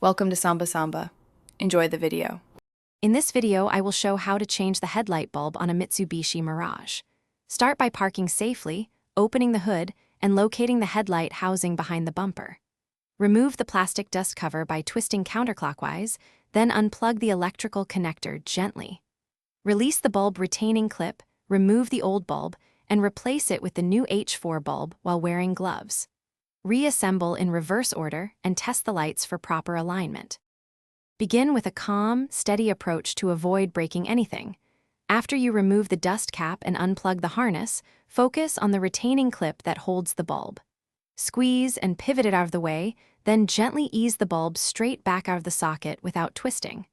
Welcome to Samba Samba. Enjoy the video. In this video, I will show how to change the headlight bulb on a Mitsubishi Mirage. Start by parking safely, opening the hood, and locating the headlight housing behind the bumper. Remove the plastic dust cover by twisting counterclockwise, then unplug the electrical connector gently. Release the bulb retaining clip, remove the old bulb, and replace it with the new H4 bulb while wearing gloves. Reassemble in reverse order and test the lights for proper alignment. Begin with a calm, steady approach to avoid breaking anything. After you remove the dust cap and unplug the harness, focus on the retaining clip that holds the bulb. Squeeze and pivot it out of the way, then gently ease the bulb straight back out of the socket without twisting.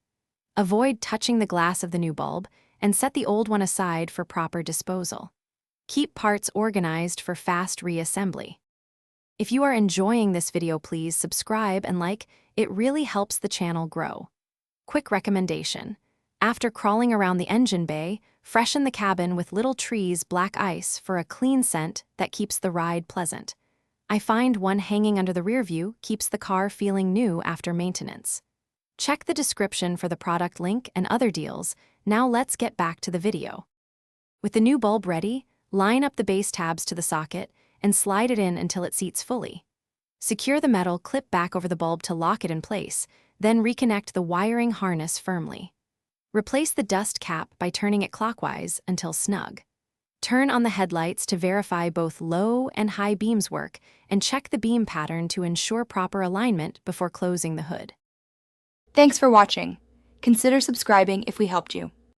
Avoid touching the glass of the new bulb and set the old one aside for proper disposal. Keep parts organized for fast reassembly. If you are enjoying this video, please subscribe and like. It really helps the channel grow. Quick recommendation. After crawling around the engine bay, freshen the cabin with little trees black ice for a clean scent that keeps the ride pleasant. I find one hanging under the rear view keeps the car feeling new after maintenance. Check the description for the product link and other deals. Now let's get back to the video. With the new bulb ready, line up the base tabs to the socket and slide it in until it seats fully. Secure the metal clip back over the bulb to lock it in place, then reconnect the wiring harness firmly. Replace the dust cap by turning it clockwise until snug. Turn on the headlights to verify both low and high beams work, and check the beam pattern to ensure proper alignment before closing the hood. Thanks for watching. Consider subscribing if we helped you.